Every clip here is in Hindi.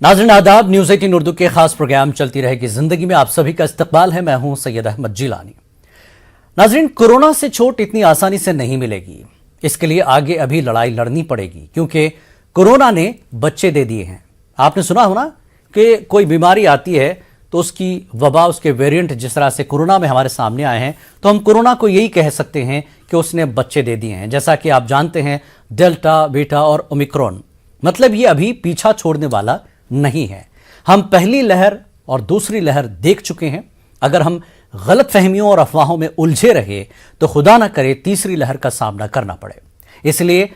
नाज़रीन आदाब, न्यूज़ 18 उर्दू के खास प्रोग्राम चलती रहेगी जिंदगी में आप सभी का इस्तकबाल है। मैं हूं सैयद अहमद जिलानी। नाज़रीन, कोरोना से चोट इतनी आसानी से नहीं मिलेगी, इसके लिए आगे अभी लड़ाई लड़नी पड़ेगी, क्योंकि कोरोना ने बच्चे दे दिए हैं। आपने सुना हो ना कि कोई बीमारी आती है तो उसकी वबा, उसके वेरिएंट जिस तरह से कोरोना में हमारे सामने आए हैं, तो हम कोरोना को यही कह सकते हैं कि उसने बच्चे दे दिए हैं। जैसा कि आप जानते हैं, डेल्टा, बीटा और ओमिक्रॉन, मतलब ये अभी पीछा छोड़ने वाला नहीं है। हम पहली लहर और दूसरी लहर देख चुके हैं। अगर हम गलत फहमियों और अफवाहों में उलझे रहे तो खुदा ना करे तीसरी लहर का सामना करना पड़े। इसलिए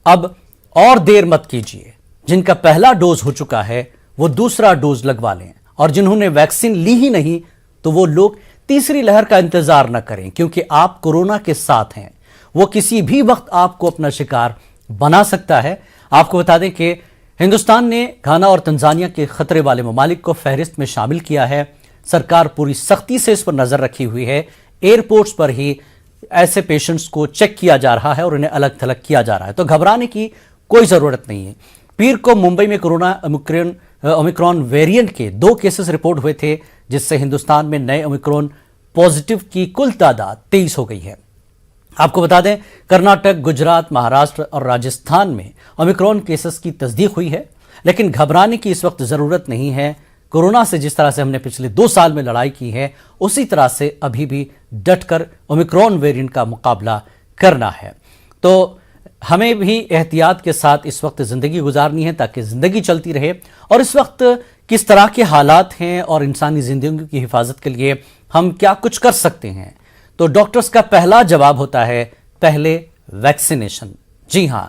अब और देर मत कीजिए। जिनका पहला डोज हो चुका है वो दूसरा डोज लगवा लें, और जिन्होंने वैक्सीन ली ही नहीं तो वो लोग तीसरी लहर का इंतजार न करें, क्योंकि आप कोरोना के साथ हैं। वो किसी भी वक्त आपको अपना शिकार बना सकता है। आपको बता दें कि हिंदुस्तान ने घाना और तंजानिया के खतरे वाले ममालिक को फहरिस्त में शामिल किया है। सरकार पूरी सख्ती से इस पर नजर रखी हुई है। एयरपोर्ट्स पर ही ऐसे पेशेंट्स को चेक किया जा रहा है और उन्हें अलग थलग किया जा रहा है, तो घबराने की कोई जरूरत नहीं है। पीर को मुंबई में कोरोना ओमिक्रॉन वेरिएंट के 2 केसेस रिपोर्ट हुए थे, जिससे हिंदुस्तान में नए ओमिक्रॉन पॉजिटिव की कुल तादाद 23 हो गई है। आपको बता दें, कर्नाटक, गुजरात, महाराष्ट्र और राजस्थान में ओमिक्रॉन केसेस की तस्दीक हुई है। लेकिन घबराने की इस वक्त जरूरत नहीं है। कोरोना से जिस तरह से हमने पिछले 2 साल में लड़ाई की है, उसी तरह से अभी भी डटकर ओमिक्रॉन वेरिएंट का मुकाबला करना है। तो हमें भी एहतियात के साथ इस वक्त जिंदगी गुजारनी है, ताकि जिंदगी चलती रहे। और इस वक्त किस तरह के हालात हैं और इंसानी जिंदगी की हिफाजत के लिए हम क्या कुछ कर सकते हैं, तो डॉक्टर्स का पहला जवाब होता है, पहले वैक्सीनेशन। जी हां,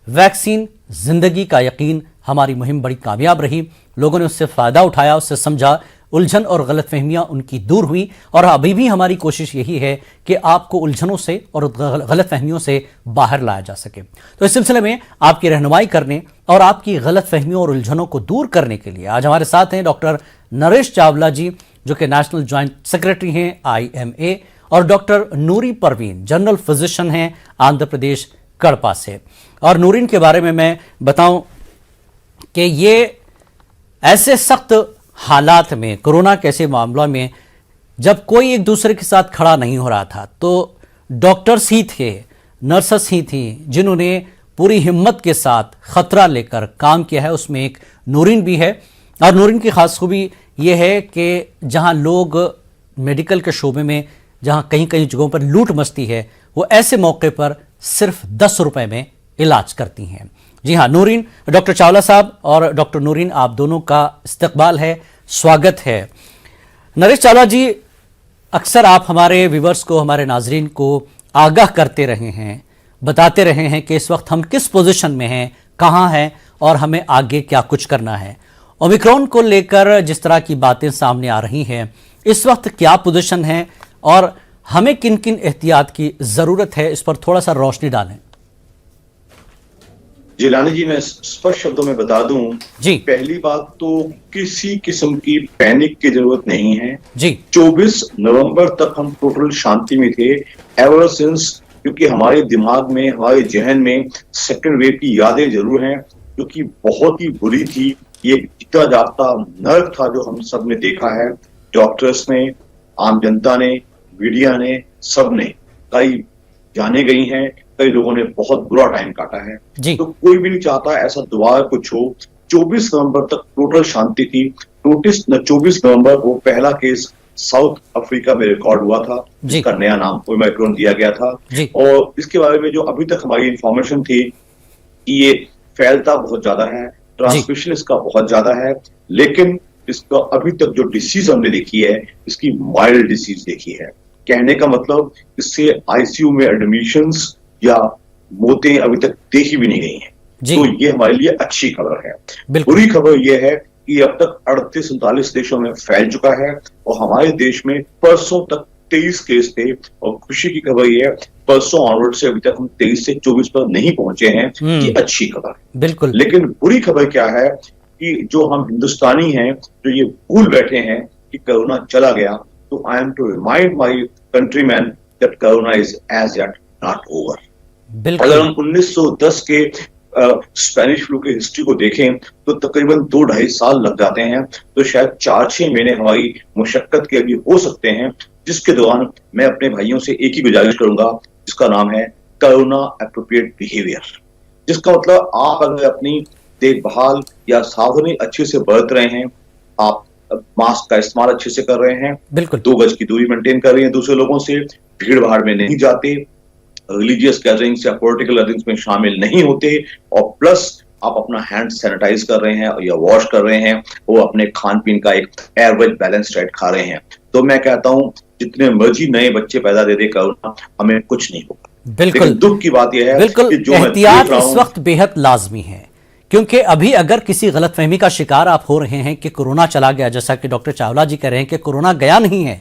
वैक्सीन जिंदगी का यकीन। हमारी मुहिम बड़ी कामयाब रही, लोगों ने उससे फायदा उठाया, उससे समझा, उलझन और गलतफहमियां उनकी दूर हुई। और अभी भी हमारी कोशिश यही है कि आपको उलझनों से और गलतफहमियों से बाहर लाया जा सके। तो इस सिलसिले में आपकी रहनुमाई करने और आपकी गलतफहमियों और उलझनों को दूर करने के लिए आज हमारे साथ हैं डॉक्टर नरेश चावला जी, जो कि नेशनल ज्वाइंट सेक्रेटरी हैं IMA, और डॉक्टर नूरी परवीन, जनरल फिजिशियन हैं आंध्र प्रदेश कड़पा से। और नूरीन के बारे में मैं बताऊं कि ये ऐसे सख्त हालात में, कोरोना के ऐसे मामलों में, जब कोई एक दूसरे के साथ खड़ा नहीं हो रहा था, तो डॉक्टर्स ही थे, नर्सेस ही थी, जिन्होंने पूरी हिम्मत के साथ खतरा लेकर काम किया है। उसमें एक नूरीन भी है। और नूरीन की खास खूबी यह है कि जहां लोग मेडिकल के शोबे में, जहां कहीं कहीं जगहों पर लूट मचती है, वो ऐसे मौके पर सिर्फ 10 रुपए में इलाज करती हैं। जी हां, नूरीन, डॉक्टर चावला साहब और डॉक्टर नूरीन, आप दोनों का इस्तकबाल है, स्वागत है। नरेश चावला जी, अक्सर आप हमारे व्यूवर्स को, हमारे नाजरीन को आगाह करते रहे हैं, बताते रहे हैं कि इस वक्त हम किस पोजीशन में हैं, कहां हैं और हमें आगे क्या कुछ करना है। ओमिक्रॉन को लेकर जिस तरह की बातें सामने आ रही हैं, इस वक्त क्या पोजीशन है और हमें किन किन एहतियात की जरूरत है, इस पर थोड़ा सा रोशनी डालें। जिलानी जी, मैं स्पष्ट शब्दों में बता दूं जी, पहली बात तो किसी किस्म की पैनिक की जरूरत नहीं है जी। 24 नवंबर तक हम टोटल शांति में थे, एवर सिंस, क्योंकि हमारे दिमाग में, हमारे जहन में सेकंड वेव की यादें जरूर हैं, जो कि बहुत ही बुरी थी। ये जीता जागता नर्क था जो हम सब ने देखा है। डॉक्टर्स ने, आम जनता ने, मीडिया ने, सब ने, कई जाने गई हैं, कई लोगों ने बहुत बुरा टाइम काटा है जी। तो कोई भी नहीं चाहता ऐसा दोबारा कुछ हो। 24 नवंबर तक टोटल शांति थी। 24 नवंबर वो पहला केस साउथ अफ्रीका में रिकॉर्ड हुआ था, जिसका नया नाम ओमिक्रॉन दिया गया था। और इसके बारे में जो अभी तक हमारी इंफॉर्मेशन थी कि ये फैलता बहुत ज्यादा है, ट्रांसमिशन इसका बहुत ज्यादा है, लेकिन इसका अभी तक जो डिसीज हमने देखी है, इसकी माइल्ड डिसीज देखी है। कहने का मतलब, इससे ICU में एडमिशंस या मौतें अभी तक देखी भी नहीं गई हैं। तो ये हमारे लिए अच्छी खबर है। बुरी खबर ये है कि अब तक 38-39 देशों में फैल चुका है और हमारे देश में परसों तक 23 केस थे। और खुशी की खबर ये है, परसों ऑनवर्ड से अभी तक हम 23 से 24 पर नहीं पहुंचे हैं। ये अच्छी खबर है। बिल्कुल। लेकिन बुरी खबर क्या है कि जो हम हिंदुस्तानी हैं, जो ये भूल बैठे हैं कि कोरोना चला गया, तो I am to remind my countryman that corona is as yet not over. अगर हम 1910 के स्पेनिश फ्लू की हिस्ट्री को देखें तो तकरीबन 2-2.5 साल लग जाते हैं, तो शायद 4-6 महीने हमारी मुशक्कत के अभी हो सकते हैं, जिसके दौरान मैं अपने भाइयों से एक ही गुजारिश करूंगा, जिसका नाम है कोरोना एप्रोप्रिएट बिहेवियर। जिसका मतलब आप अगर अपनी देखभाल या सावधानी अच्छे से बरत रहे हैं, आप मास्क का इस्तेमाल अच्छे से कर रहे हैं, बिल्कुल 2 गज की दूरी मेंटेन कर रहे हैं दूसरे लोगों से, भीड़ भाड़ में नहीं जाते, रिलीजियस गैदरिंग्स या पॉलिटिकल गैदरिंग्स में शामिल नहीं होते, और प्लस आप अपना हैंड सैनिटाइज कर रहे हैं या वॉश कर रहे हैं, वो अपने खान पीन का एक एवरेज बैलेंस डाइट खा रहे हैं, तो मैं कहता हूं जितने मर्जी नए बच्चे पैदा दे दे कोरोना, हमें कुछ नहीं होगा। बिल्कुल दुख की बात यह है बिल्कुल कि जो एहतियात इस वक्त बेहद लाजमी है, क्योंकि अभी अगर किसी गलतफहमी का शिकार आप हो रहे हैं कि कोरोना चला गया, जैसा कि डॉक्टर चावला जी कह रहे हैं कि कोरोना गया नहीं है,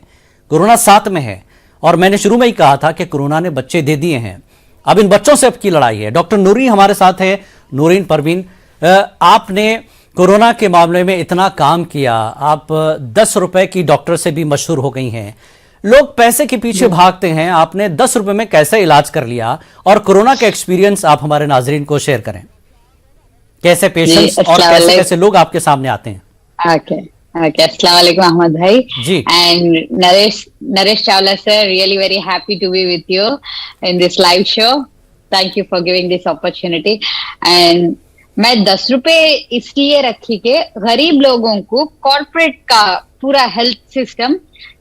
कोरोना साथ में है, और मैंने शुरू में ही कहा था कि कोरोना ने बच्चे दे दिए हैं, अब इन बच्चों से अब की लड़ाई है। डॉक्टर नूरीन हमारे साथ है। नूरीन परवीन, आपने कोरोना के मामले में इतना काम किया, आप 10 रुपए की डॉक्टर से भी मशहूर हो गई हैं, लोग पैसे के पीछे भागते हैं, आपने 10 रुपए में कैसे इलाज कर लिया, और कोरोना का एक्सपीरियंस आप हमारे नाजरीन को शेयर करें, कैसे पेशेंट्स और कैसे कैसे लोग आपके सामने आते हैं। ओके अस्सलाम वालेकुम Ahmed bhai ji, and Naresh Chawla sir, really very happy to be with you in this live show, thank you for giving this opportunity. And मैं 10 रुपए इसलिए रखी कि गरीब लोगों को कॉर्पोरेट का पूरा हेल्थ सिस्टम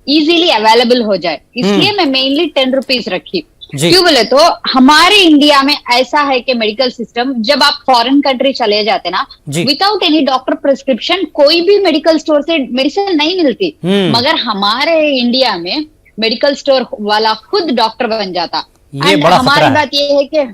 इजीली अवेलेबल हो जाए, इसलिए मैं मेनली 10 रुपीज रखी। क्यों बोले तो हमारे इंडिया में ऐसा है कि मेडिकल सिस्टम, जब आप फॉरेन कंट्री चले जाते ना, विदाउट एनी डॉक्टर प्रिस्क्रिप्शन कोई भी मेडिकल स्टोर से मेडिसिन नहीं मिलती, मगर हमारे इंडिया में मेडिकल स्टोर वाला खुद डॉक्टर बन जाता। ये बड़ा हमारी बात ये है कि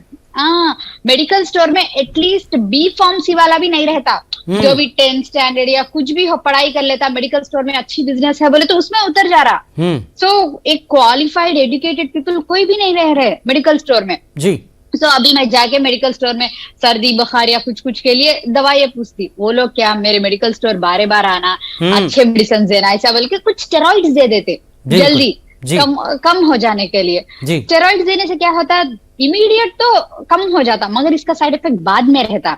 मेडिकल स्टोर में एटलीस्ट बी फार्मेसी वाला भी नहीं रहता, जो भी 10th स्टैंडर्ड या कुछ भी हो पढ़ाई कर लेता, मेडिकल स्टोर में अच्छी बिजनेस है बोले तो उसमें उतर जा रहा। सो एक क्वालिफाइड एजुकेटेड पीपल कोई भी नहीं रह रहे मेडिकल स्टोर में जी। तो अभी मैं जाके मेडिकल स्टोर में सर्दी बुखार या कुछ के लिए दवाइयां पूछती, वो लोग क्या मेरे मेडिकल स्टोर बार बार आना, अच्छे मेडिसिन देना, ऐसा बोल के कुछ स्टेरॉइड्स दे देते जल्दी कम हो जाने के लिए। स्टेरॉइड्स देने से क्या होता है, इमीडिएट तो कम हो जाता, मगर इसका साइड इफेक्ट बाद में रहता।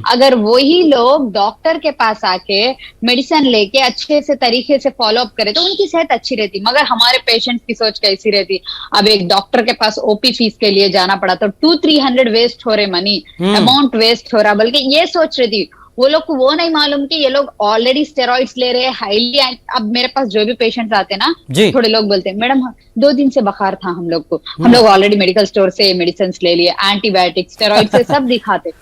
अगर वही लोग डॉक्टर के पास आके मेडिसिन लेके अच्छे से तरीके से फॉलो अप करे तो उनकी सेहत अच्छी रहती। मगर हमारे पेशेंट्स की सोच कैसी रहती, अब एक डॉक्टर के पास ओपी फीस के लिए जाना पड़ा तो 200-300 वेस्ट हो रहे, मनी अमाउंट वेस्ट हो रहा, बल्कि ये सोच रही थी। वो लोग को वो नहीं मालूम कि ये लोग ऑलरेडी स्टेरॉइड्स ले रहे हैं हाईली। अब मेरे पास जो भी पेशेंट्स आते हैं ना, थोड़े लोग बोलते हैं मैडम 2 दिन से बुखार था हम लोग को, हम लोग ऑलरेडी मेडिकल स्टोर से मेडिसिन ले लिए, एंटीबायोटिक्स स्टेरॉइड से सब दिखाते।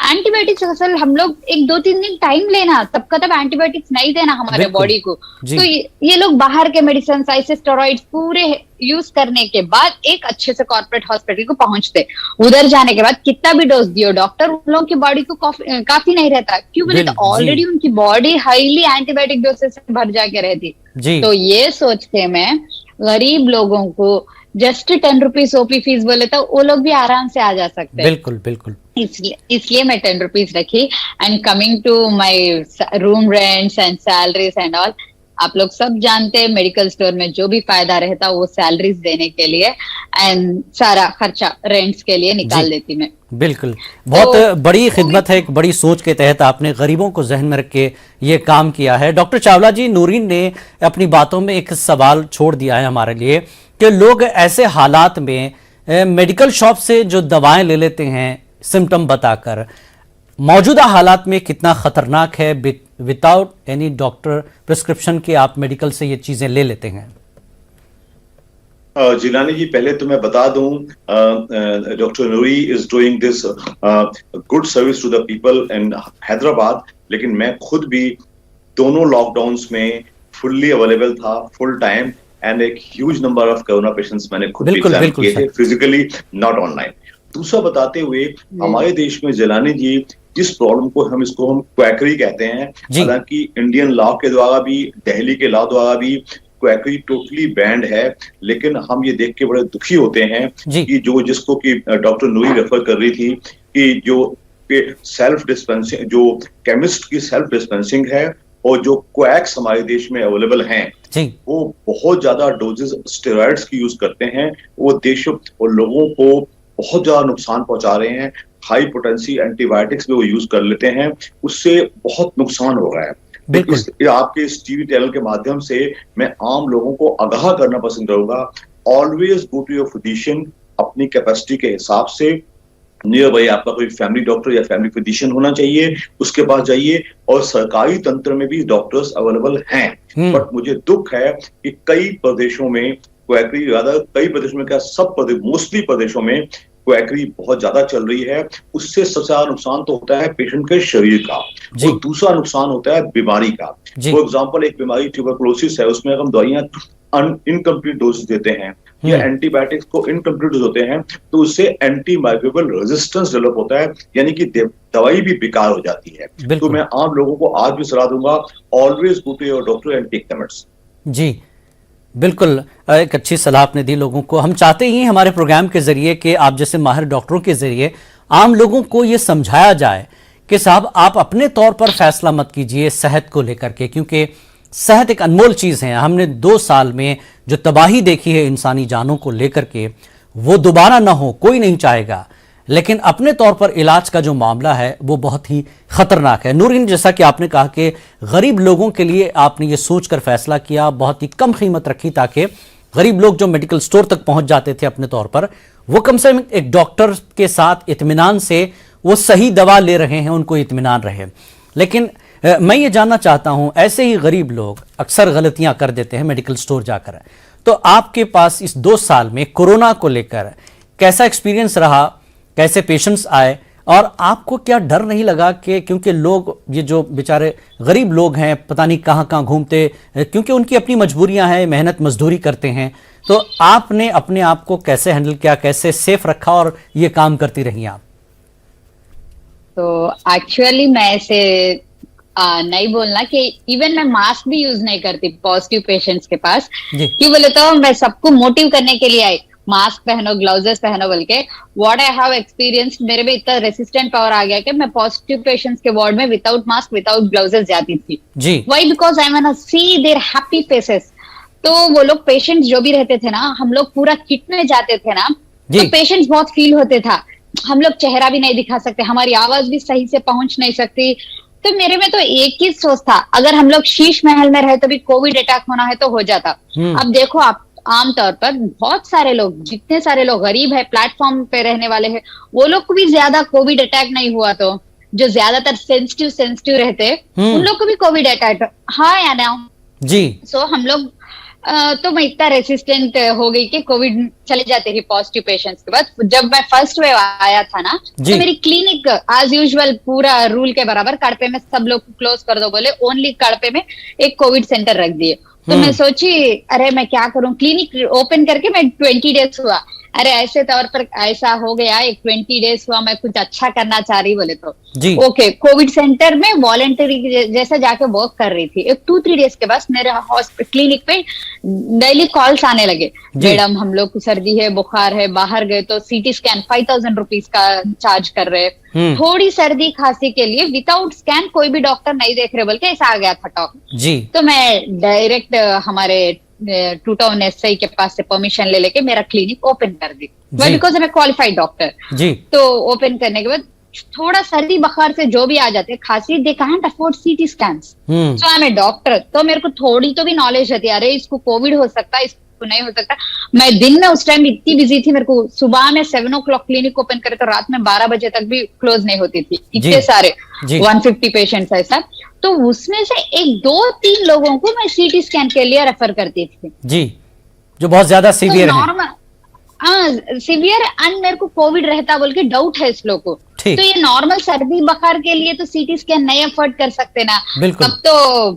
एंटीबायोटिक्स असल हम लोग 1-2-3 दिन टाइम लेना, तब का तब एंटीबायोटिक्स नहीं देना हमारे बॉडी को। तो ये लोग बाहर के मेडिसिन ऐसे स्टेरॉइड्स पूरे यूज करने के बाद एक अच्छे से कॉर्पोरेट हॉस्पिटल को पहुंचते, उधर जाने के बाद कितना भी डोज दियो डॉक्टर, उन लोगों की बॉडी को काफी नहीं रहता। क्यों बोले तो ऑलरेडी उनकी बॉडी हाईली एंटीबायोटिक डोसेज से भर जाके रहती। तो ये सोच के मैं गरीब लोगों को जस्ट 10 रुपीज ओपी फीस बोले तो वो लोग भी आराम से आ जा सकते हैं। बिल्कुल बिल्कुल, इसलिए मैं 10 रुपीज रखी। And coming to my room rents and salaries and all, आप लोग सब जानते हैं मेडिकल स्टोर में जो भी फायदा रहता वो सैलरीज देने के लिए एंड सारा खर्चा रेंट्स के लिए निकाल देती मैं। बिल्कुल, बहुत बड़ी खिदमत है, एक बड़ी सोच के तहत आपने गरीबों को जहन में रख के ये काम किया है। डॉक्टर चावला जी, नूरीन ने अपनी बातों में एक सवाल छोड़ दिया है हमारे लिए कि लोग ऐसे हालात में मेडिकल शॉप से जो दवाएं ले लेते हैं सिम्टम बताकर, मौजूदा हालात में कितना खतरनाक है विदाउट एनी डॉक्टर प्रिस्क्रिप्शन के आप मेडिकल से ये चीजें ले लेते हैं। जिलानी जी, पहले तो मैं बता दूं, doctor Noori is doing this good service to the people in Hyderabad, लेकिन मैं खुद भी दोनों लॉकडाउन्स में फुल्ली अवेलेबल था, फुल टाइम, एंड एक huge number of corona patients मैंने खुद भी एग्जाम किए थे, फिजिकली नॉट ऑनलाइन। दूसरा बताते हुए, हमारे देश में जिलानी जी जिस प्रॉब्लम को हम क्वैकरी कहते हैं, हालांकि इंडियन लॉ के द्वारा भी, दिल्ली के लॉ द्वारा भी क्वैकरी टोटली बैंड है, लेकिन हम ये देख के बड़े दुखी होते हैं कि जिसको कि डॉक्टर नूरी रेफर कर रही थी कि जो सेल्फ डिस्पेंसिंग, जो केमिस्ट की सेल्फ डिस्पेंसिंग है और जो क्वैक्स हमारे देश में अवेलेबल हैं, वो बहुत ज्यादा डोजेस स्टेरॉइड्स की यूज करते हैं, वो देश और लोगों को बहुत ज्यादा नुकसान पहुंचा रहे हैं। हाई पोटेंसी एंटीबायोटिक्स भी वो यूज कर लेते हैं, उससे बहुत नुकसान हो रहा है। आपके इस टीवी चैनल के माध्यम से मैं आम लोगों को आगाह करना पसंद करूंगा, always go to your physician, अपनी कैपेसिटी के हिसाब से। नियर बाई आपका कोई फैमिली डॉक्टर या फैमिली फिजिशियन होना चाहिए, उसके पास जाइए। और सरकारी तंत्र में भी डॉक्टर्स अवेलेबल हैं, बट मुझे दुख है कि कई प्रदेशों में मोस्टली प्रदेशों में क्वैकरी बहुत ज्यादा चल रही है। उससे सबसे ज्यादा नुकसान तो होता है पेशेंट के शरीर का, और दूसरा नुकसान होता है बीमारी का। फॉर एग्जाम्पल, एक बीमारी ट्यूबरकुलोसिस है, उसमें हम दवाइयां इनकम्प्लीट डोज देते हैं या एंटीबायोटिक्स को इनकम्प्लीट डोज होते हैं, तो उससे एंटी माइक्रोबियल रेजिस्टेंस डेवलप होता है, यानी कि दवाई भी बेकार हो जाती है। तो मैं आम लोगों को आज भी सलाह दूंगा, always go to your doctor and take the medicine. जी बिल्कुल, एक अच्छी सलाह आपने दी लोगों को। हम चाहते ही हमारे प्रोग्राम के जरिए कि आप जैसे माहिर डॉक्टरों के जरिए आम लोगों को ये समझाया जाए कि साहब आप अपने तौर पर फैसला मत कीजिए सेहत को लेकर के, क्योंकि सेहत एक अनमोल चीज़ है। हमने 2 साल में जो तबाही देखी है इंसानी जानों को लेकर के, वो दोबारा ना हो, कोई नहीं चाहेगा। लेकिन अपने तौर पर इलाज का जो मामला है वो बहुत ही खतरनाक है। नूरीन, जैसा कि आपने कहा कि गरीब लोगों के लिए आपने ये सोचकर फैसला किया, बहुत ही कम कीमत रखी ताकि गरीब लोग जो मेडिकल स्टोर तक पहुंच जाते थे अपने तौर पर, वो कम से कम एक डॉक्टर के साथ इत्मीनान से वो सही दवा ले रहे हैं, उनको इत्मीनान रहे। लेकिन मैं ये जानना चाहता हूं, ऐसे ही गरीब लोग अक्सर गलतियां कर देते हैं मेडिकल स्टोर जाकर, तो आपके पास इस 2 साल में कोरोना को लेकर कैसा एक्सपीरियंस रहा, कैसे पेशेंट्स आए, और आपको क्या डर नहीं लगा कि क्योंकि लोग ये जो बेचारे गरीब लोग हैं पता नहीं कहाँ कहाँ घूमते, क्योंकि उनकी अपनी मजबूरियां हैं, मेहनत मजदूरी करते हैं, तो आपने अपने आप को कैसे हैंडल किया, कैसे सेफ रखा और ये काम करती रही आप? तो एक्चुअली मैं ऐसे नहीं बोलना कि इवन मैं मास्क भी यूज नहीं करती पॉजिटिव पेशेंट्स के पास। क्यों बोले तो मैं सबको मोटिव करने के लिए आई, मास्क पहनो, ग्लव्स पहनो, बोल के। व्हाट आई हैव एक्सपीरियंस्ड, मेरे में इतना रेसिस्टेंट पावर आ गया कि मैं पॉजिटिव पेशेंट्स के वार्ड में विदाउट मास्क विदाउट ग्लव्स जाती थी। Why? Because I want to see their happy faces. तो वो लोग पेशेंट्स जो भी रहते थे ना, हम लोग पूरा किट में जाते थे ना, तो पेशेंट्स बहुत फील होते था। हम लोग चेहरा भी नहीं दिखा सकते, हमारी आवाज भी सही से पहुंच नहीं सकती। तो मेरे में तो एक ही सोच था, अगर हम लोग शीश महल में रहे तो भी कोविड अटैक होना है तो हो जाता। अब देखो आप, आमतौर पर बहुत सारे लोग, जितने सारे लोग गरीब है, प्लेटफॉर्म पे रहने वाले हैं, वो लोग को भी ज्यादा कोविड अटैक नहीं हुआ। तो जो ज्यादातर सेंसिटिव रहते उन लोग को भी कोविड अटैक, हाँ या ना जी। सो हम लोग तो मैं इतना रेसिस्टेंट हो गई कि कोविड चले जाते थे पॉजिटिव पेशेंट्स के बाद। जब मैं फर्स्ट वेव आया था ना, तो मेरी क्लिनिक एज यूजुअल पूरा रूल के बराबर कड़पे में सब लोग क्लोज कर दो बोले, ओनली कड़पे में एक कोविड सेंटर रख दिए। तो मैं सोची अरे मैं क्या करूं, क्लिनिक ओपन करके मैं 20 डेज हुआ, अरे ऐसे तौर पर ऐसा हो गया, एक 20 डेज हुआ, मैं कुछ अच्छा करना चाह रही बोले तो ओके कोविड सेंटर में वॉलंटरी जैसे जाके वर्क कर रही थी। एक 2-3 डेज के बाद मेरे हॉस्पिटल क्लिनिक पे डेली कॉल्स आने लगे, मैडम हम लोग को सर्दी है, बुखार है, बाहर गए तो सीटी स्कैन 5000 रुपीज का चार्ज कर रहे, थोड़ी सर्दी खांसी के लिए विदाउट स्कैन कोई भी डॉक्टर नहीं देख रहे बोल के ऐसा आ गया था टॉक। तो मैं डायरेक्ट हमारे टू टाउन एसआई के पास से परमिशन ले लेके मेरा क्लिनिक ओपन कर दी, बिकॉज मैं क्वालिफाइड डॉक्टर। तो ओपन करने के बाद थोड़ा सर्दी बुखार से जो भी आ जाते, खांसी, they can't afford CT scans, so I am a doctor. तो मेरे को थोड़ी तो भी नॉलेज रहती है, अरे इसको कोविड हो सकता है, इसको नहीं हो सकता। मैं दिन में उस टाइम इतनी बिजी थी, मेरे को सुबह में 7 o'clock क्लिनिक ओपन करे तो रात में 12 बजे तक भी क्लोज नहीं होती थी, इतने सारे 150 पेशेंट्स ऐसा। तो उसमें से 1-2-3 लोगों को मैं सीटी स्कैन के लिए रेफर करती थी जी, जो बहुत ज्यादा सीवियर है। नॉर्मल सीवियर एंड मेरे को कोविड रहता बोल के डाउट है इस लोग को। तो ये नॉर्मल सर्दी बुखार के लिए तो सीटी स्कैन नहीं अफोर्ड कर सकते ना, तब तो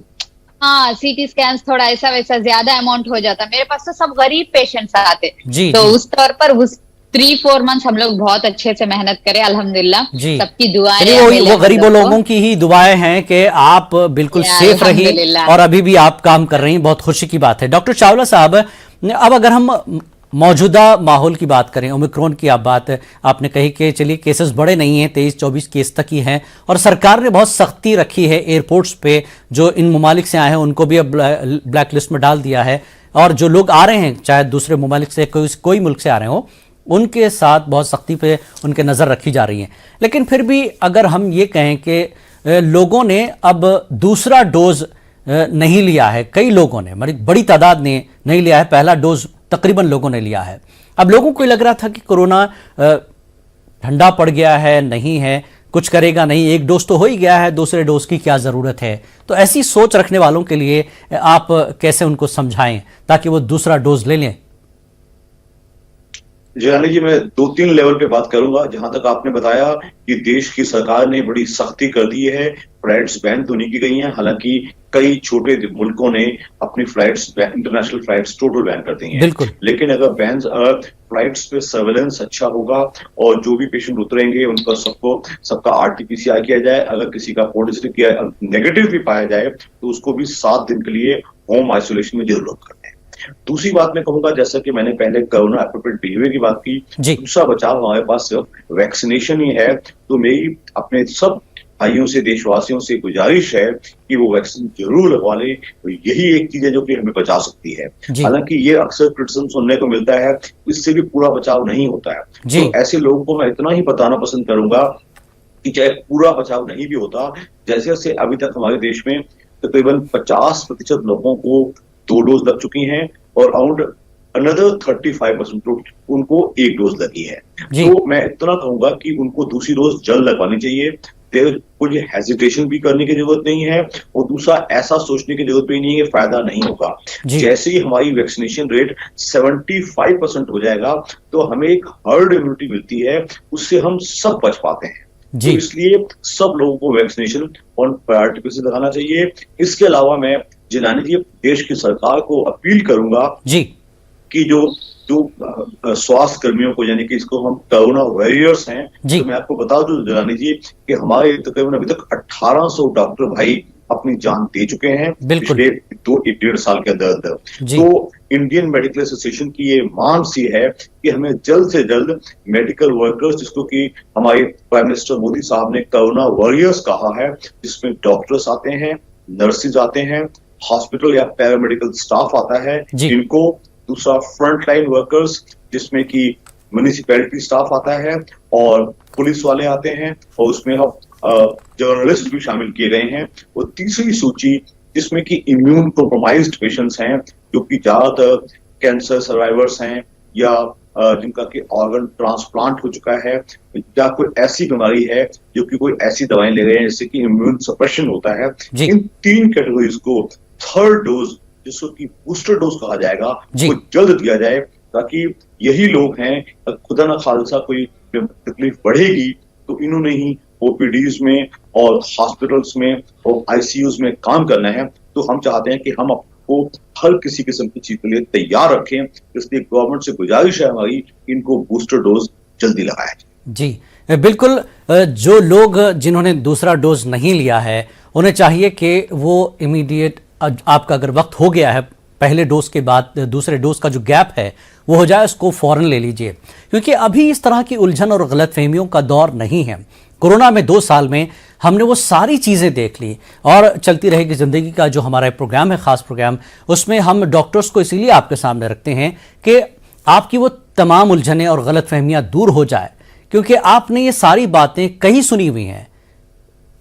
हाँ सीटी स्कैन थोड़ा ऐसा वैसा ज्यादा अमाउंट हो जाता। मेरे पास तो सब गरीब पेशेंट्स आते, तो उस तौर पर उस 3-4 मंथ्स हम लोग बहुत अच्छे से मेहनत करें, अल्हम्दुलिल्लाह सबकी दुआएं। वो गरीबों लोगों की ही दुआएं हैं कि आप बिल्कुल सेफ रही और अभी भी आप काम कर रही हैं, बहुत खुशी की बात है। डॉक्टर चावला साहब, अब अगर हम मौजूदा माहौल की बात करें, ओमिक्रॉन की आप बात आपने कही कि चलिए केसेस बड़े नहीं हैं, 23-24 केस तक ही हैं, और सरकार ने बहुत सख्ती रखी है एयरपोर्ट्स पे, जो इन ममालिक से आए हैं उनको भी अब ब्लैक लिस्ट में डाल दिया है, और जो लोग आ रहे हैं चाहे दूसरे ममालिक से कोई मुल्क से आ रहे हो उनके साथ बहुत सख्ती पे उनके नज़र रखी जा रही है। लेकिन फिर भी अगर हम ये कहें कि लोगों ने अब दूसरा डोज नहीं लिया है, कई लोगों ने, बड़ी तादाद ने नहीं लिया है, पहला डोज तकरीबन लोगों ने लिया है। अब लोगों को लग रहा था कि कोरोना ठंडा पड़ गया है, नहीं है, कुछ करेगा नहीं, एक डोज तो हो ही गया है, दूसरे डोज की क्या ज़रूरत है। तो ऐसी सोच रखने वालों के लिए आप कैसे उनको समझाएं ताकि वो दूसरा डोज ले लें? जिलानी जी, मैं 2-3 लेवल पे बात करूंगा। जहां तक आपने बताया कि देश की सरकार ने बड़ी सख्ती कर दी है, फ्लाइट्स बैन तो नहीं की गई हैं, हालांकि कई छोटे मुल्कों ने अपनी flights, international flights total ban कर दी हैं। लेकिन अगर बैन फ्लाइट्स पे सर्वेलेंस अच्छा होगा और जो भी पेशेंट उतरेंगे उनका सबका आरटीपीसीआर किया जाए, अगर किसी का पॉजिटिव किया नेगेटिव भी पाया जाए तो उसको भी 7 दिन के लिए होम आइसोलेशन में जरूर करना है। दूसरी बात मैं कहूंगा, जैसा कि मैंने पहले कोरोना एप्रोप्रिएट बिहेवियर की बात की, दूसरा बचाव हमारे पास सिर्फ वैक्सीनेशन ही है। तो मेरी अपने सब भाइयों से, देशवासियों से गुजारिश है कि वो वैक्सीन जरूर लगवा लें। तो यही एक चीज है जो कि हमें बचा सकती है। हालांकि ये अक्सर क्रिटिसिज्म सुनने को मिलता है, इससे भी पूरा बचाव नहीं होता है। तो ऐसे लोगों को मैं इतना ही बताना पसंद करूंगा कि चाहे पूरा बचाव नहीं भी होता, जैसे जैसे अभी तक हमारे देश में तकरीबन 50% लोगों को 2 डोज लग चुकी हैं और अराउंड अनदर 35% उनको 1 डोज लगी है। तो मैं इतना कहूंगा कि उनको दूसरी डोज जल्द लगवानी चाहिए। कोई हेजिटेशन भी करने की जरूरत नहीं है और दूसरा ऐसा सोचने की जरूरत भी नहीं है कि फायदा नहीं होगा। जैसे ही हमारी वैक्सीनेशन रेट 75% हो जाएगा तो हमें एक हर्ड इम्यूनिटी मिलती है, उससे हम सब बच पाते हैं। तो इसलिए सब लोगों को वैक्सीनेशन ऑन प्रायोरिटी बेसिस लगाना चाहिए। इसके अलावा मैं जिलानी जी देश की सरकार को अपील करूंगा कि जो स्वास्थ्य कर्मियों को, यानी कि इसको हम कोरोना वॉरियर्स हैं, तो मैं आपको बता दूं जिलानी जी कि हमारे तकरीबन अभी तक 1800 डॉक्टर भाई अपनी जान दे चुके हैं पिछले 1.5 साल के अंदर। तो इंडियन मेडिकल एसोसिएशन की ये मांग सी है कि हमें जल्द से जल्द मेडिकल वर्कर्स, जिसको कि हमारे प्राइम मिनिस्टर मोदी साहब ने कोरोना वॉरियर्स कहा है, जिसमें डॉक्टर्स आते हैं, नर्सेज आते हैं, हॉस्पिटल या पैरामेडिकल स्टाफ आता है इनको, दूसरा फ्रंट लाइन वर्कर्स जिसमें कि म्युनिसिपैलिटी स्टाफ आता है और पुलिस वाले आते हैं, और उसमें अब जर्नलिस्ट भी शामिल किए गए हैं। और तीसरी सूची जिसमें कि इम्यून कॉम्प्रोमाइज्ड पेशेंट्स हैं, जो कि ज्यादातर कैंसर सर्वाइवर्स हैं या जिनका कि ऑर्गन ट्रांसप्लांट हो चुका है या कोई ऐसी बीमारी है जो कि कोई ऐसी दवाएं ले रहे हैं जिससे कि इम्यून सप्रेशन होता है। इन 3 कैटेगरीज को 3rd डोज, जिसको कि बूस्टर डोज कहा जाएगा, वो जल्द दिया जाए, ताकि यही लोग हैं, खुदा ना खालसा कोई तकलीफ बढ़ेगी तो इन्होंने ही ओपीडीज में और हॉस्पिटल्स में और आईसीयूज में काम करना है। तो हम चाहते हैं कि हम आपको हर किसी किस्म की चीज के लिए तैयार रखें। इसलिए गवर्नमेंट से गुजारिश है हमारी, इनको बूस्टर डोज जल्दी लगाया जाए। जी बिल्कुल। जो लोग जिन्होंने दूसरा डोज नहीं लिया है उन्हें चाहिए कि वो इमीडिएट, आपका अगर वक्त हो गया है पहले डोज के बाद दूसरे डोज का जो गैप है वो हो जाए, उसको फौरन ले लीजिए, क्योंकि अभी इस तरह की उलझन और गलतफहमियों का दौर नहीं है। कोरोना में 2 साल में हमने वो सारी चीज़ें देख ली, और चलती रहेगी ज़िंदगी का जो हमारा प्रोग्राम है, ख़ास प्रोग्राम, उसमें हम डॉक्टर्स को इसीलिए आपके सामने रखते हैं कि आपकी वो तमाम उलझनें और गलतफहमियाँ दूर हो जाए, क्योंकि आपने ये सारी बातें कहीं सुनी हुई हैं,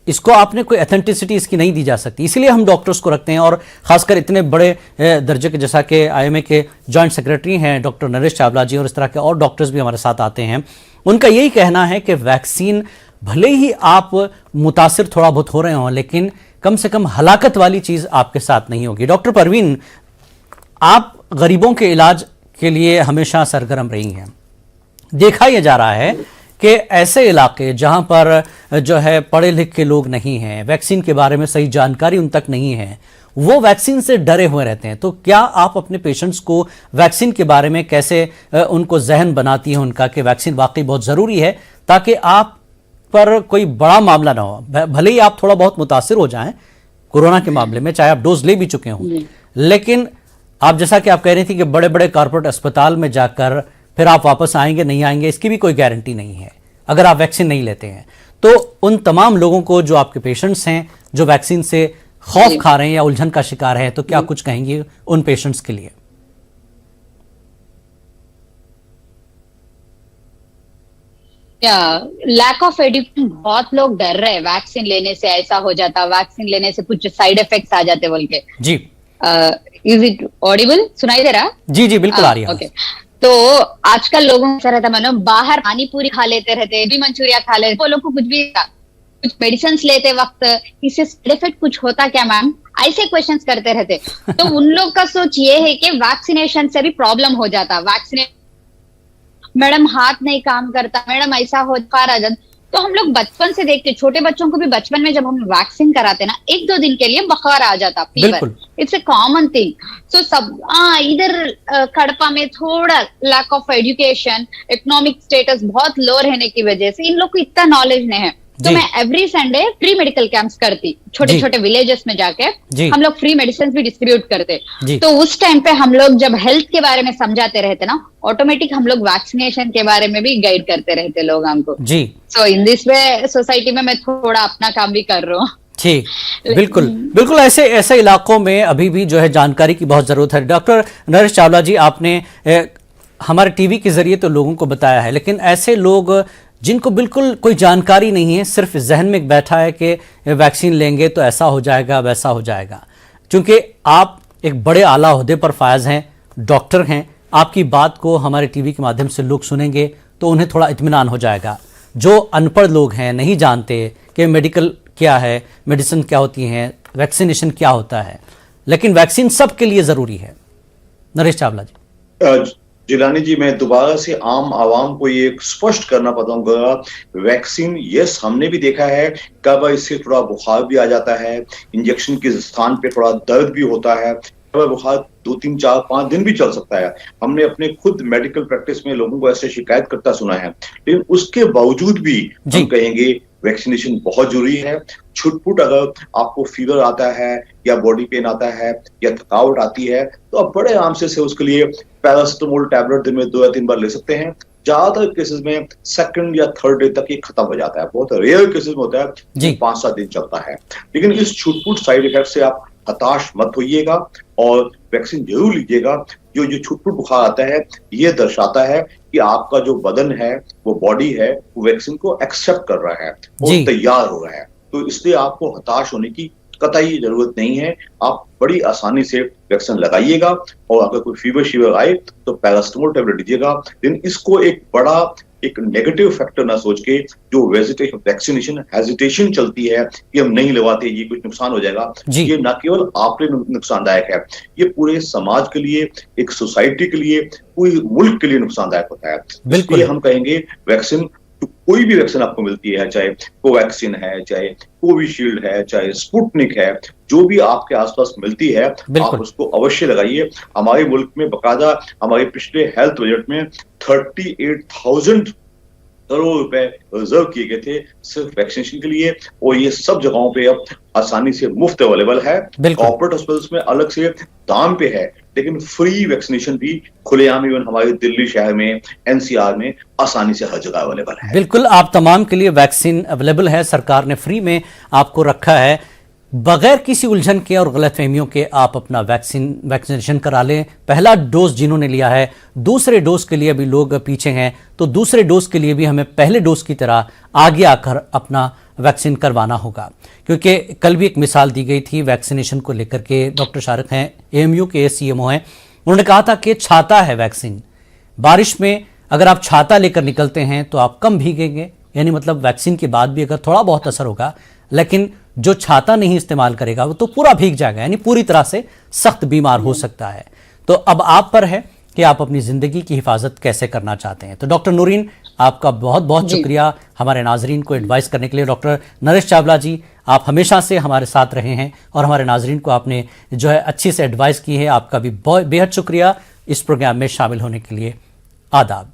इसको आपने कोई ऑथेंटिसिटी इसकी नहीं दी जा सकती। इसीलिए हम डॉक्टर्स को रखते हैं, और खासकर इतने बड़े दर्जे के, जैसा कि आईएमए के जॉइंट सेक्रेटरी हैं डॉक्टर नरेश चावला जी, और इस तरह के और डॉक्टर्स भी हमारे साथ आते हैं। उनका यही कहना है कि वैक्सीन, भले ही आप मुतासिर थोड़ा बहुत हो रहे हों, लेकिन कम से कम हलाकत वाली चीज़ आपके साथ नहीं होगी। डॉक्टर परवीन, आप गरीबों के इलाज के लिए हमेशा सरगर्म रही हैं। देखा यह जा रहा है कि ऐसे इलाके जहां पर जो है पढ़े लिखे लोग नहीं हैं, वैक्सीन के बारे में सही जानकारी उन तक नहीं है, वो वैक्सीन से डरे हुए रहते हैं। तो क्या आप अपने पेशेंट्स को वैक्सीन के बारे में कैसे उनको जहन बनाती हैं उनका कि वैक्सीन वाकई बहुत ज़रूरी है, ताकि आप पर कोई बड़ा मामला ना हो? भले ही आप थोड़ा बहुत मुतासिर हो जाएं कोरोना के मामले में, चाहे आप डोज ले भी चुके हों, लेकिन आप जैसा कि आप कह रही थी कि बड़े बड़े कॉर्पोरेट अस्पताल में जाकर फिर आप वापस आएंगे नहीं आएंगे, इसकी भी कोई गारंटी नहीं है अगर आप वैक्सीन नहीं लेते हैं। तो उन तमाम लोगों को, जो आपके पेशेंट्स हैं, जो वैक्सीन से खौफ खा रहे हैं या उलझन का शिकार है, तो क्या कुछ कहेंगे उन पेशेंट्स के लिए? लैक ऑफ एजुकेशन, बहुत लोग डर रहे हैं वैक्सीन लेने से ऐसा हो जाता, वैक्सीन लेने से कुछ साइड इफेक्ट्स आ जाते बोल के। जी, इज इट ऑडिबल? सुनाई दे रहा? जी जी बिल्कुल आ रही है। ओके, तो आजकल लोगों को रहता मानो बाहर पानी पूरी खा लेते रहते, भी मंचूरिया खा लेते, वो लोग को कुछ मेडिसिन लेते वक्त इससे साइड इफेक्ट कुछ होता क्या मैम, ऐसे क्वेश्चंस करते रहते। तो उन लोग का सोच ये है कि वैक्सीनेशन से भी प्रॉब्लम हो जाता, मैडम हाथ नहीं काम करता, मैडम ऐसा हो पा रहा। तो हम लोग बचपन से देखते, छोटे बच्चों को भी बचपन में जब हम वैक्सीन कराते ना, 1-2 दिन के लिए बुखार आ जाता, fever, it's a common thing. So सब इधर कड़पा में थोड़ा lack of education, economic status बहुत लो रहने की वजह से इन लोग को इतना नॉलेज नहीं है। तो मैं every Sunday free medical camps करती, छोटे छोटे विलेजेस में जाके हम लोग फ्री मेडिसिन भी डिस्ट्रीब्यूट करते। तो उस टाइम पे हम लोग जब हेल्थ के बारे में समझाते रहते ना, ऑटोमेटिक हम लोग वैक्सीनेशन के बारे में भी गाइड करते रहते लोग हमको। जी, सो इन दिस वे सोसाइटी में मैं थोड़ा अपना काम भी कर रहा हूँ। ठीक, बिल्कुल बिल्कुल, ऐसे इलाकों में अभी भी जो है जानकारी की बहुत जरूरत है। डॉक्टर नरेश चावला जी, आपने हमारे टीवी के जरिए तो लोगों को बताया है, लेकिन ऐसे लोग जिनको बिल्कुल कोई जानकारी नहीं है, सिर्फ जहन में बैठा है कि वैक्सीन लेंगे तो ऐसा हो जाएगा वैसा हो जाएगा, क्योंकि आप एक बड़े आला ओहदे पर फायज हैं, डॉक्टर हैं, आपकी बात को हमारे टीवी के माध्यम से लोग सुनेंगे तो उन्हें थोड़ा इत्मीनान हो जाएगा। जो अनपढ़ लोग हैं, नहीं जानते कि मेडिकल क्या है, मेडिसिन क्या होती हैं, वैक्सीनेशन क्या होता है, लेकिन वैक्सीन सबके लिए ज़रूरी है। नरेश चावला जी। जिलानी जी, मैं दोबारा से आम आवाम को ये स्पष्ट करना चाहूंगा, वैक्सीन यस हमने भी देखा है, कब इससे थोड़ा बुखार भी आ जाता है, इंजेक्शन के स्थान पे थोड़ा दर्द भी होता है, कब बुखार 2, 3, 4, 5 दिन भी चल सकता है। हमने अपने खुद मेडिकल प्रैक्टिस में लोगों को ऐसे शिकायत करता सुना है, लेकिन उसके बावजूद भी हम कहेंगे वैक्सीनेशन बहुत जरूरी है। छुटपुट अगर आपको फीवर आता है या बॉडी पेन आता है या थकावट आती है तो आप बड़े आराम से उसके लिए पैरासिटामोल टैबलेट दिन में 2 या 3 बार ले सकते हैं। ज्यादातर केसेस में 2nd या 3rd डे तक ये खत्म हो जाता है, बहुत रेयर केसेस में होता है 5-7 दिन चलता है। लेकिन इस छुटपुट साइड इफेक्ट से आप हताश मत होइएगा और वैक्सीन जरूर लीजिएगा। जो छुटपुट बुखार आता है ये दर्शाता है कि आपका जो बदन है, वो बॉडी है, वो वैक्सीन को एक्सेप्ट कर रहा है, वो तैयार हो रहा है। तो इसलिए आपको हताश होने की कतई जरूरत नहीं है, आप बड़ी आसानी से वैक्सीन लगाइएगा। और अगर कोई फीवर आए तो पैरासिटामोल टैबलेट लीजिएगा। लेकिन इसको एक नेगेटिव फैक्टर ना सोच के, जो वैक्सीनेशन हेजिटेशन चलती है कि हम नहीं लगवाते, ये कुछ नुकसान हो जाएगा, ये ना केवल आपके नुकसानदायक है, ये पूरे समाज के लिए, एक सोसाइटी के लिए, पूरे मुल्क के लिए नुकसानदायक होता है। इसलिए हम कहेंगे वैक्सीन, कोई भी वैक्सीन आपको मिलती है, चाहे कोवैक्सीन है, चाहे कोविशील्ड है, चाहे स्पुतनिक है, जो भी आपके आसपास मिलती है आप उसको अवश्य लगाइए। हमारे मुल्क में बकायदा हमारे पिछले हेल्थ बजट में 38,000 करोड़ रुपए रिजर्व किए गए थे सिर्फ वैक्सीनेशन के लिए, और ये सब जगहों पे अब आसानी से मुफ्त अवेलेबल है। कॉर्पोरेट हॉस्पिटल्स में अलग से दाम पे है, लेकिन फ्री वैक्सीनेशन भी खुलेआम इवन हमारे दिल्ली शहर में, एनसीआर में आसानी से हर जगह अवेलेबल है। बिल्कुल, आप तमाम के लिए वैक्सीन अवेलेबल है, सरकार ने फ्री में आपको रखा है। बगैर किसी उलझन के और गलतफहमियों के आप अपना वैक्सीनेशन करा लें। पहला डोज जिन्होंने लिया है, दूसरे डोज के लिए अभी लोग पीछे हैं, तो दूसरे डोज के लिए भी हमें पहले डोज की तरह आगे आकर अपना वैक्सीन करवाना होगा। क्योंकि कल भी एक मिसाल दी गई थी वैक्सीनेशन को लेकर के, डॉक्टर शारिक हैं, एएमयू के सीएमओ हैं, उन्होंने कहा था कि छाता है वैक्सीन, बारिश में अगर आप छाता लेकर निकलते हैं तो आप कम भीगेंगे, यानी मतलब वैक्सीन के बाद भी अगर थोड़ा बहुत असर होगा, लेकिन जो छाता नहीं इस्तेमाल करेगा वो तो पूरा भीग जाएगा, यानी पूरी तरह से सख्त बीमार हो सकता है। तो अब आप पर है कि आप अपनी जिंदगी की हिफाजत कैसे करना चाहते हैं। तो डॉक्टर नूरीन, आपका बहुत बहुत शुक्रिया हमारे नाजरीन को एडवाइस करने के लिए। डॉक्टर नरेश चावला जी, आप हमेशा से हमारे साथ रहे हैं और हमारे नाजरीन को आपने जो है अच्छी से एडवाइस की है, आपका भी बेहद शुक्रिया इस प्रोग्राम में शामिल होने के लिए। आदाब।